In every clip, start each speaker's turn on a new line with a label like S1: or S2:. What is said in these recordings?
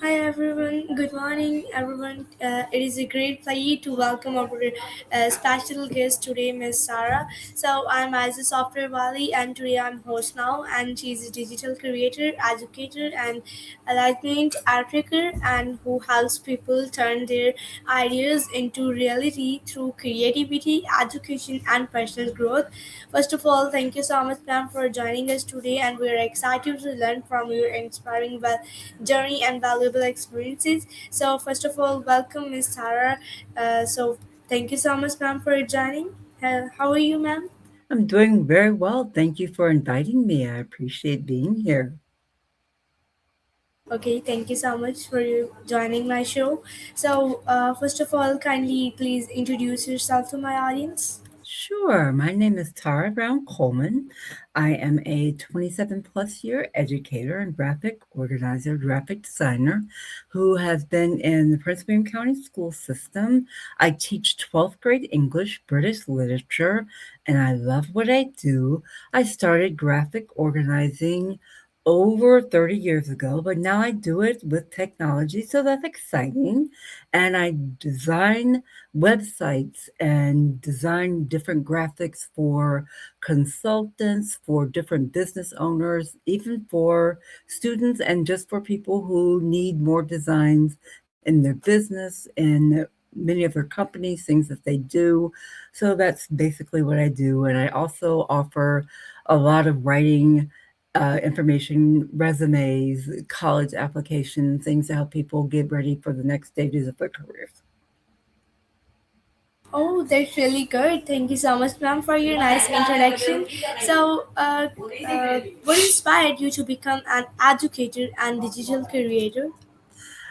S1: Hi everyone, good morning everyone. It is a great pleasure to welcome our special guest today, Miss Sarah. So I'm as a software Valley and today I'm host now and she's a digital creator, educator and enlightenment article and who helps people turn their ideas into reality through creativity, education and personal growth. First of all, thank you so much ma'am for joining us today and we're excited to learn from your inspiring journey and valuable experiences. So, first of all, welcome, Miss Tara. Thank you so much, ma'am, for joining. How are you, ma'am?
S2: I'm doing very well. Thank you for inviting me. I appreciate being here.
S1: Okay, thank you so much for you joining my show. First of all, kindly please introduce yourself to my audience.
S2: Sure. My name is Tara Brown-Coleman. I am a 27 plus year educator and graphic organizer, graphic designer who has been in the Prince William County school system. I teach 12th grade English, British literature, and I love what I do. I started graphic organizing over 30 years ago, but now I do it with technology, so that's exciting. And I design websites and design different graphics for consultants, for different business owners, even for students, and just for people who need more designs in their business and many of their companies, things that they do. So that's basically what I do. And I also offer a lot of writing. Information, resumes, college applications, things to help people get ready for the next stages of their careers.
S1: Oh, that's really good. Thank you so much, ma'am, for your nice introduction. What inspired you to become an educator and digital creator?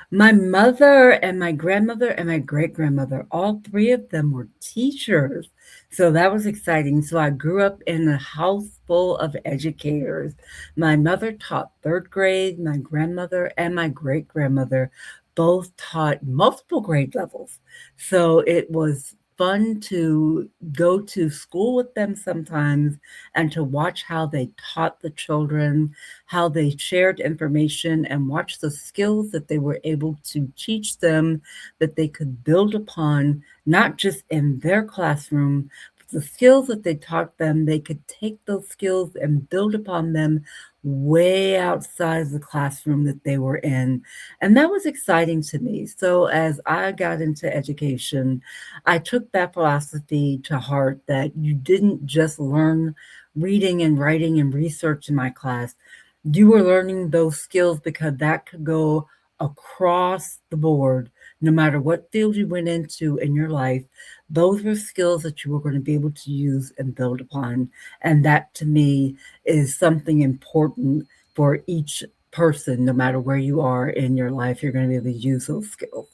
S2: My mother and my grandmother and my great grandmother, all three of them were teachers. So that was exciting. So I grew up in a house full of educators. My mother taught third grade, my grandmother and my great grandmother both taught multiple grade levels. So it was fun to go to school with them sometimes and to watch how they taught the children, how they shared information, and watch the skills that they were able to teach them that they could build upon, not just in their classroom, but the skills that they taught them, they could take those skills and build upon them way outside of the classroom that they were in. And that was exciting to me. So as I got into education, I took that philosophy to heart that you didn't just learn reading and writing and research in my class. You were learning those skills because that could go across the board, no matter what field you went into in your life. Those were skills that you were going to be able to use and build upon. And that to me is something important for each person, no matter where you are in your life, you're going to be able to use those skills.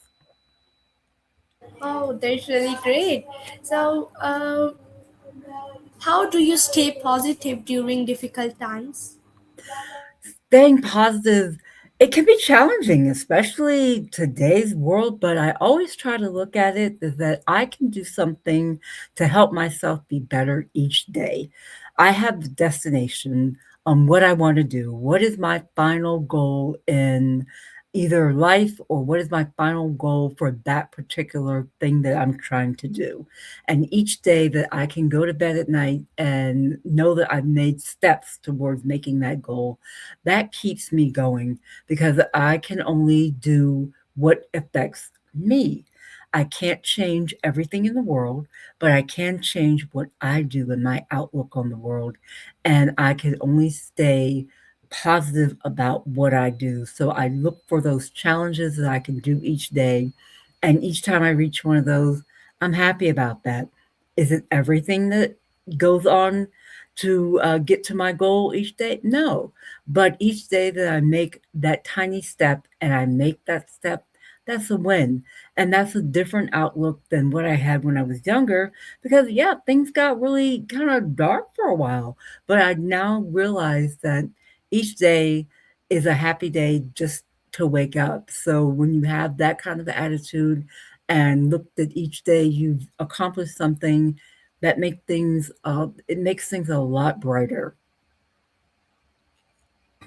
S1: Oh, that's really great. How do you stay positive during difficult times?
S2: Staying positive, it can be challenging, especially today's world, but I always try to look at it as that I can do something to help myself be better each day. I have the destination on what I want to do. What is my final goal in either life, or what is my final goal for that particular thing that I'm trying to do? And each day that I can go to bed at night and know that I've made steps towards making that goal, that keeps me going because I can only do what affects me. I can't change everything in the world, but I can change what I do and my outlook on the world. And I can only stay positive about what I do. So I look for those challenges that I can do each day. And each time I reach one of those, I'm happy about that. Is it everything that goes on to get to my goal each day? No. But each day that I make that tiny step and I make that step, that's a win. And that's a different outlook than what I had when I was younger because, yeah, things got really kind of dark for a while. But I now realize that each day is a happy day just to wake up. So when you have that kind of attitude and look that each day you've accomplished something, that make things it makes things a lot brighter.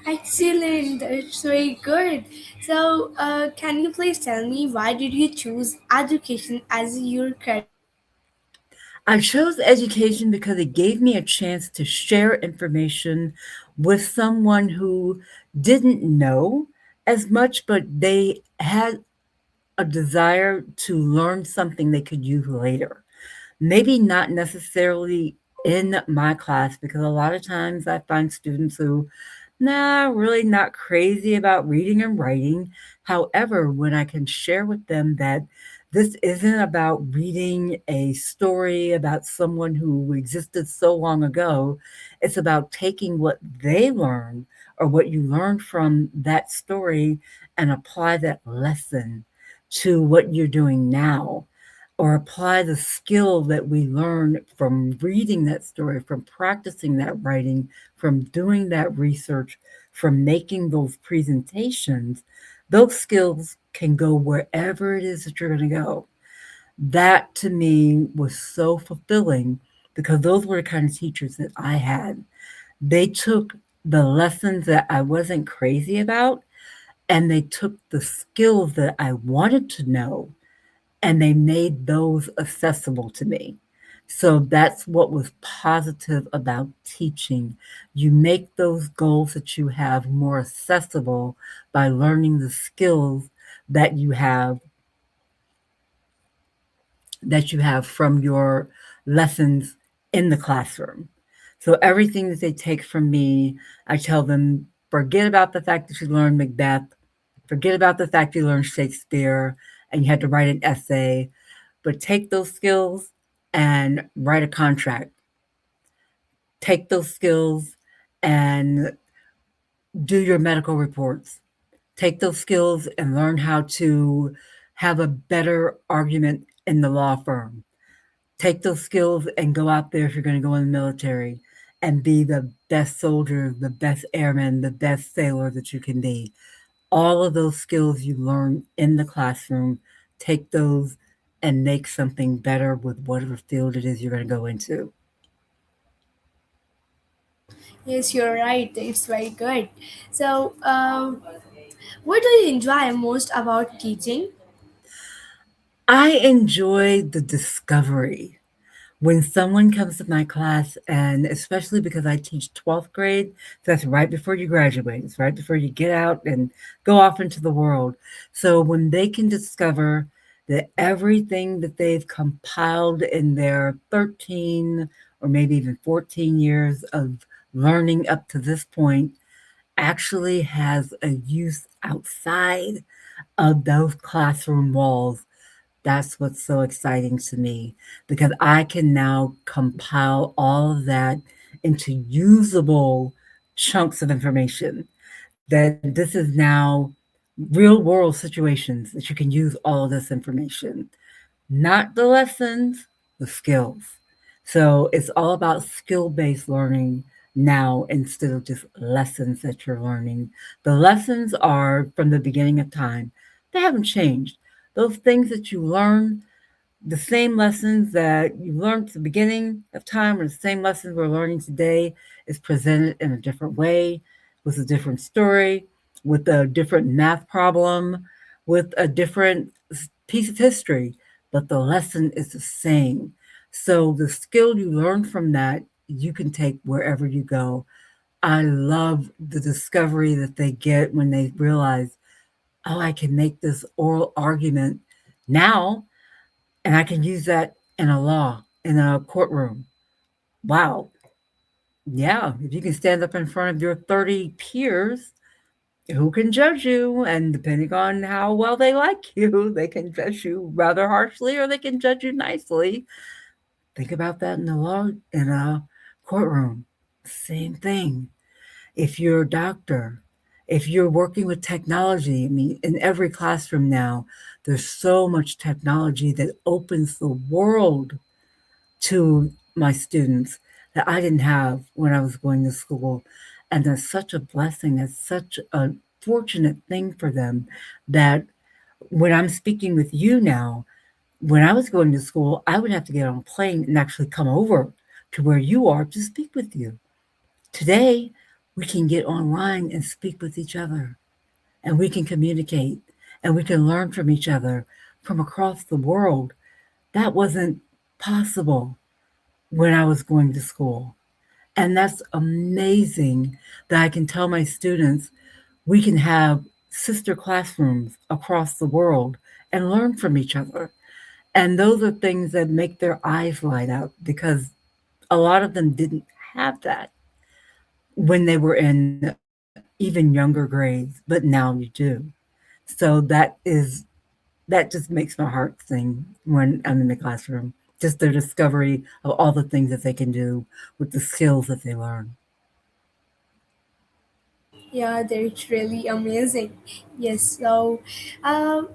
S1: Excellent, it's very good. So, can you please tell me why did you choose education as your career?
S2: I chose education because it gave me a chance to share information with someone who didn't know as much, but they had a desire to learn something they could use later. Maybe not necessarily in my class, because a lot of times I find students who, nah, really not crazy about reading and writing. However, when I can share with them that this isn't about reading a story about someone who existed so long ago, it's about taking what they learned or what you learned from that story and apply that lesson to what you're doing now, or apply the skill that we learn from reading that story, from practicing that writing, from doing that research, from making those presentations. Those skills can go wherever it is that you're going to go. That to me was so fulfilling, because those were the kind of teachers that I had. They took the lessons that I wasn't crazy about, and they took the skills that I wanted to know, and they made those accessible to me. So that's what was positive about teaching. You make those goals that you have more accessible by learning the skills that you have from your lessons in the classroom. So everything that they take from me, I tell them, forget about the fact that you learned Macbeth, forget about the fact you learned Shakespeare and you had to write an essay, but take those skills and write a contract. Take those skills and do your medical reports. Take those skills and learn how to have a better argument in the law firm. Take those skills and go out there if you're going to go in the military and be the best soldier, the best airman, the best sailor that you can be. All of those skills you learn in the classroom, take those and make something better with whatever field it is you're going to go into.
S1: Yes, you're right. It's very good. So, what do you enjoy most about teaching?
S2: I enjoy the discovery. When someone comes to my class, and especially because I teach 12th grade, so that's right before you graduate, it's right before you get out and go off into the world. So when they can discover that everything that they've compiled in their 13 or maybe even 14 years of learning up to this point actually has a use outside of those classroom walls, that's what's so exciting to me, because I can now compile all of that into usable chunks of information. That this is now real world situations that you can use all of this information, not the lessons, the skills. So it's all about skill based learning now instead of just lessons that you're learning. The lessons are from the beginning of time, they haven't changed. Those things that you learn, the same lessons that you learned at the beginning of time, or the same lessons we're learning today, is presented in a different way, with a different story, with a different math problem, with a different piece of history, but the lesson is the same. So the skill you learn from that, you can take wherever you go. I love the discovery that they get when they realize, oh, I can make this oral argument now, and I can use that in a law, in a courtroom. Wow. Yeah. If you can stand up in front of your 30 peers, who can judge you? And depending on how well they like you, they can judge you rather harshly or they can judge you nicely. Think about that in the law, in a courtroom. Same thing. If you're a doctor, if you're working with technology, I mean, in every classroom now, there's so much technology that opens the world to my students that I didn't have when I was going to school. And that's such a blessing. That's such a fortunate thing for them, that when I'm speaking with you now, when I was going to school, I would have to get on a plane and actually come over to where you are to speak with you. Today, we can get online and speak with each other, and we can communicate, and we can learn from each other from across the world. That wasn't possible when I was going to school. And that's amazing that I can tell my students we can have sister classrooms across the world and learn from each other. And those are things that make their eyes light up because a lot of them didn't have that when they were in even younger grades, but now you do. So that just makes my heart sing when I'm in the classroom. Just their discovery of all the things that they can do with the skills that they learn.
S1: Yeah, that's really amazing. Yes. So, um,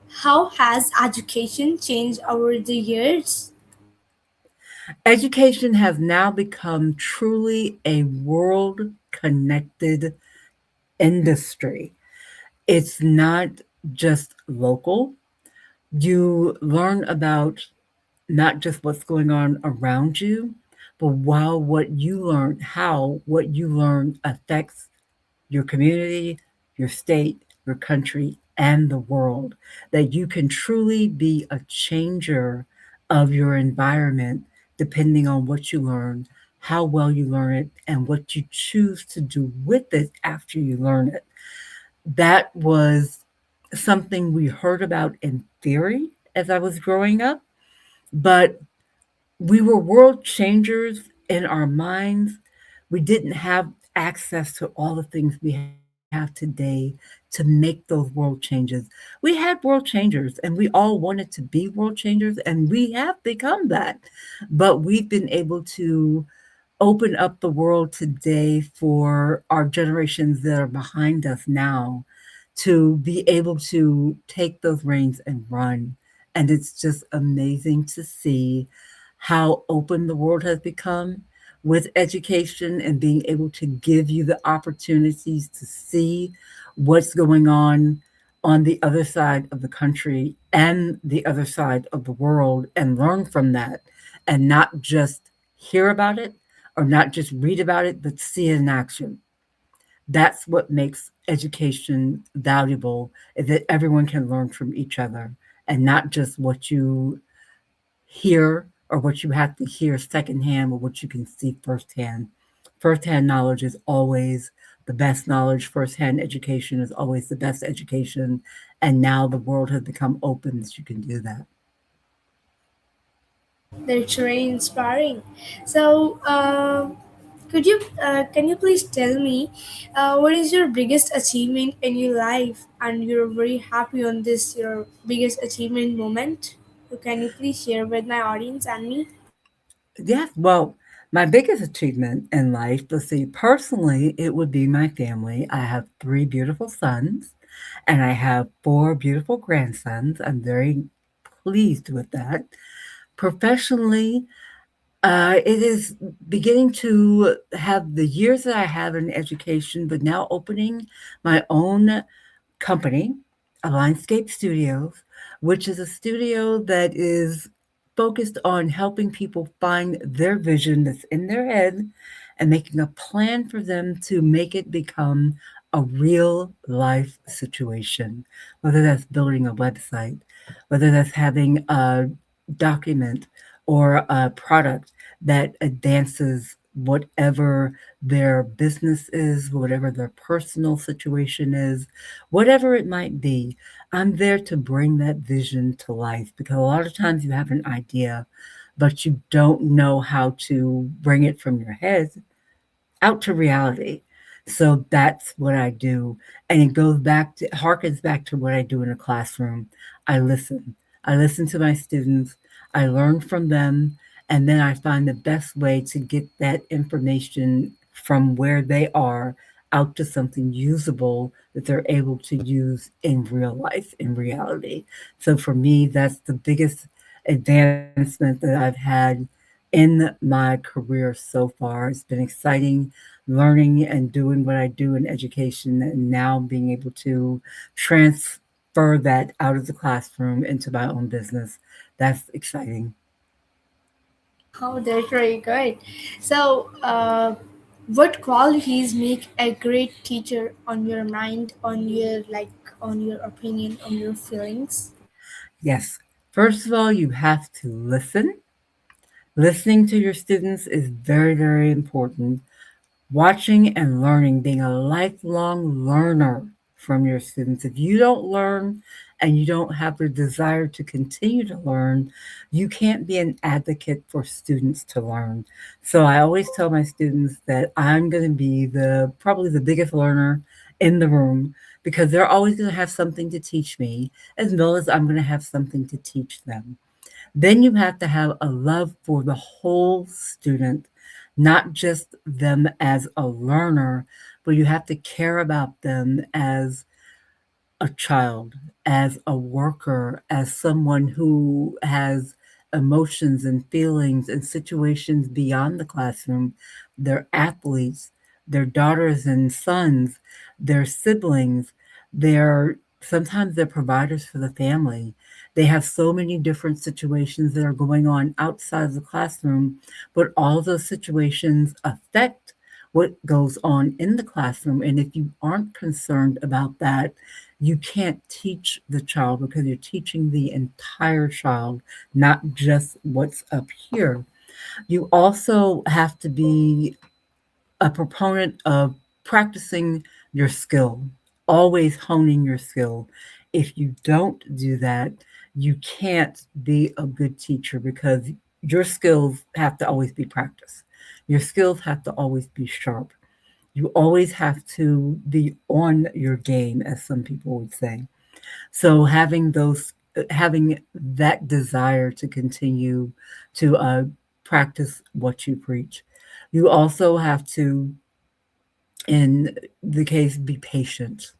S1: how has education changed over the years?
S2: Education has now become truly a world connected industry. It's not just local. You learn about not just what's going on around you, but how what you learn affects your community, your state, your country, and the world. That you can truly be a changer of your environment depending on what you learn, how well you learn it, and what you choose to do with it after you learn it. That was something we heard about in theory as I was growing up, but we were world changers in our minds. We didn't have access to all the things we have today to make those world changes. We had world changers and we all wanted to be world changers, and we have become that. But we've been able to open up the world today for our generations that are behind us now to be able to take those reins and run. And it's just amazing to see how open the world has become with education and being able to give you the opportunities to see what's going on the other side of the country and the other side of the world and learn from that and not just hear about it or not just read about it, but see it in action. That's what makes education valuable, is that everyone can learn from each other and not just what you hear or what you have to hear secondhand or what you can see firsthand. Firsthand knowledge is always the best knowledge. Firsthand education is always the best education. And now the world has become open that you can do that.
S1: That's very inspiring. So, can you please tell me what is your biggest achievement in your life, and you're very happy on this your biggest achievement moment? So can you please share with my audience and me?
S2: Yes, well, my biggest achievement in life, let's see, personally, it would be my family. I have three beautiful sons and I have four beautiful grandsons. I'm very pleased with that. Professionally, it is beginning to have the years that I have in education, but now opening my own company, Linescape Studios, which is a studio that is focused on helping people find their vision that's in their head and making a plan for them to make it become a real life situation, whether that's building a website, whether that's having a document or a product that advances whatever their business is, whatever their personal situation is, whatever it might be. I'm there to bring that vision to life because a lot of times you have an idea, but you don't know how to bring it from your head out to reality. So that's what I do. And it goes back to, harkens back to what I do in a classroom. I listen. I listen to my students. I learn from them. And then I find the best way to get that information from where they are out to something usable that they're able to use in real life, in reality. So for me, that's the biggest advancement that I've had in my career so far. It's been exciting learning and doing what I do in education and now being able to transfer that out of the classroom into my own business. That's exciting.
S1: Oh, that's very good. So, What qualities make a great teacher on your mind, on your on your opinion, on your feelings?
S2: Yes. First of all, you have to listen. Listening to your students is very, very important. Watching and learning, being a lifelong learner from your students. If you don't learn and you don't have the desire to continue to learn, you can't be an advocate for students to learn. So I always tell my students that I'm going to be the probably the biggest learner in the room because they're always going to have something to teach me as well as I'm going to have something to teach them. Then you have to have a love for the whole student, not just them as a learner, but you have to care about them as a child, as a worker, as someone who has emotions and feelings and situations beyond the classroom. They're athletes, their daughters and sons, their siblings, they're sometimes they're providers for the family. They have so many different situations that are going on outside of the classroom, but all of those situations affect what goes on in the classroom. And if you aren't concerned about that, you can't teach the child because you're teaching the entire child, not just what's up here. You also have to be a proponent of practicing your skill, always honing your skill. If you don't do that, you can't be a good teacher because your skills have to always be practiced. Your skills have to always be sharp. You always have to be on your game, as some people would say. So having that desire to continue to practice what you preach. You also have to, in the case, be patient.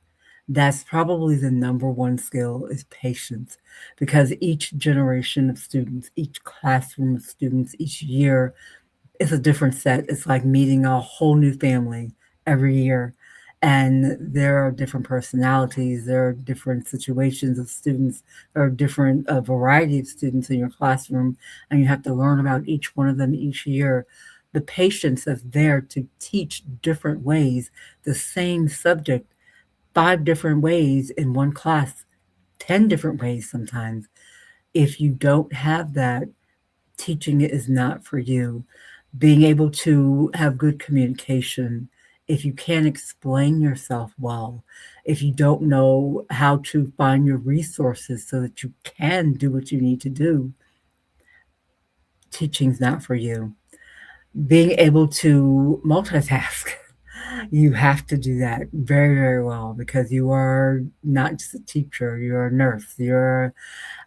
S2: That's probably the number one skill is patience because each generation of students, each classroom of students, each year it's a different set. It's like meeting a whole new family every year. And there are different personalities, there are different situations of students, there are different a variety of students in your classroom, and you have to learn about each one of them each year. The patience is there to teach different ways, the same subject, 5 different ways in one class, 10 different ways sometimes. If you don't have that, teaching it is not for you. Being able to have good communication, if you can't explain yourself well, if you don't know how to find your resources so that you can do what you need to do, teaching's not for you. Being able to multitask, you have to do that very, very well because you are not just a teacher, you're a nurse, you're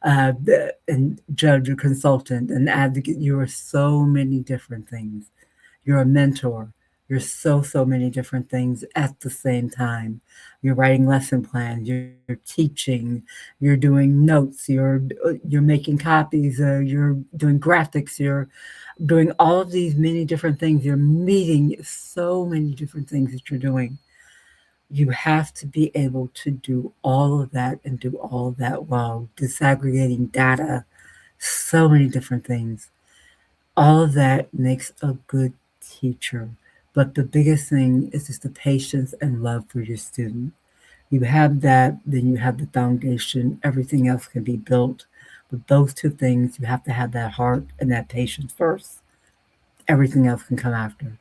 S2: and judge, a consultant, an advocate. You are so many different things. You're a mentor. You're so many different things at the same time. You're writing lesson plans. You're teaching. You're doing notes. You're making copies. You're doing graphics. You're doing all of these many different things. You're meeting so many different things that you're doing. You have to be able to do all of that and do all of that while disaggregating data, so many different things. All of that makes a good teacher. But the biggest thing is just the patience and love for your student. You have that, then you have the foundation. Everything else can be built. With those two things, you have to have that heart and that patience first. Everything else can come after.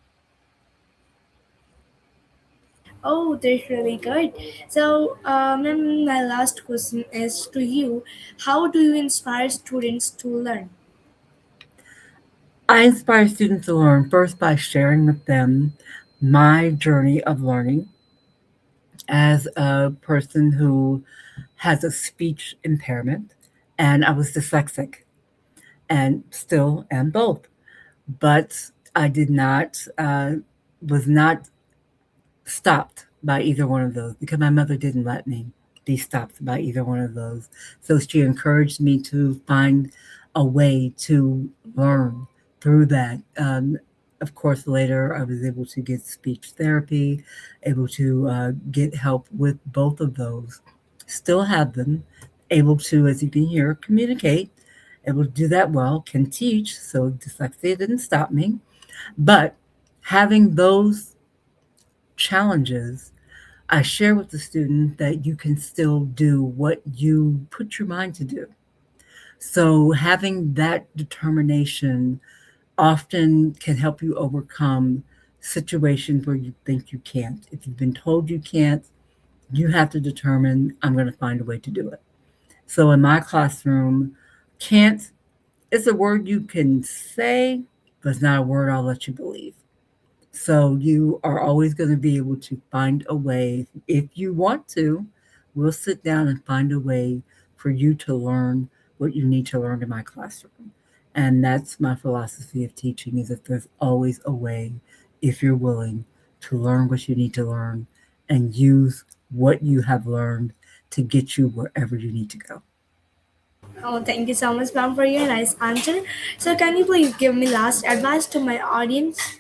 S1: Oh, that's really good. So, ma'am, my last question is to you. How do you inspire students to learn?
S2: I inspire students to learn first by sharing with them my journey of learning as a person who has a speech impairment, and I was dyslexic and still am both. But I did not, was not stopped by either one of those because my mother didn't let me be stopped by either one of those. So she encouraged me to find a way to learn through that. Of course, later I was able to get speech therapy, able to get help with both of those. Still have them, able to, as you can hear, communicate, able to do that well, can teach. So dyslexia didn't stop me. But having those challenges, I share with the student that you can still do what you put your mind to do. So, having that determination often can help you overcome situations where you think you can't. If you've been told you can't, you have to determine, I'm going to find a way to do it. So, in my classroom, can't is a word you can say, but it's not a word I'll let you believe. So you are always going to be able to find a way. If you want to, we'll sit down and find a way for you to learn what you need to learn in my classroom. And that's my philosophy of teaching is that there's always a way if you're willing to learn what you need to learn and use what you have learned to get you wherever you need to go.
S1: Oh, thank you so much, ma'am, for your nice answer. So, can you please give me last advice to my audience?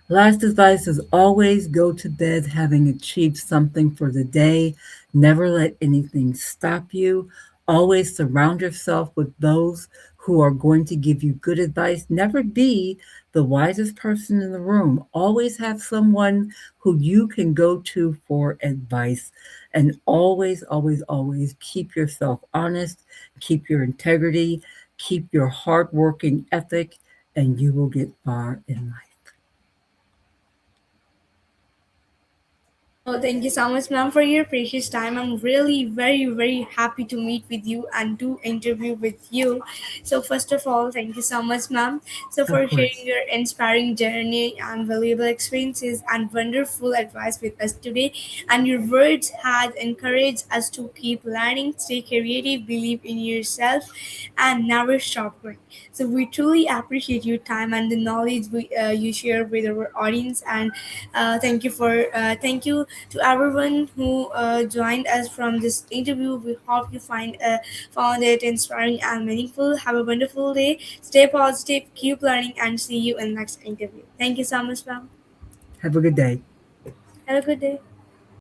S2: Last advice is always go to bed having achieved something for the day. Never let anything stop you. Always surround yourself with those who are going to give you good advice. Never be the wisest person in the room. Always have someone who you can go to for advice. And always, always, always keep yourself honest, keep your integrity, keep your hardworking ethic, and you will get far in life.
S1: Oh, thank you so much, ma'am, for your precious time. I'm really very, very happy to meet with you and do interview with you. So, first of all, thank you so much, ma'am. So,
S2: Of
S1: for sharing
S2: course.
S1: your inspiring journey and valuable experiences and wonderful advice with us today. And your words had encouraged us to keep learning, stay creative, believe in yourself, and never stop growing. So, we truly appreciate your time and the knowledge you share with our audience. And thank you to everyone who joined us from this interview. We hope you found it inspiring and meaningful. Have a wonderful day. Stay positive, keep learning, and see you in the next interview. Thank you so much, ma'am.
S2: Have a good day.
S1: Have a good day.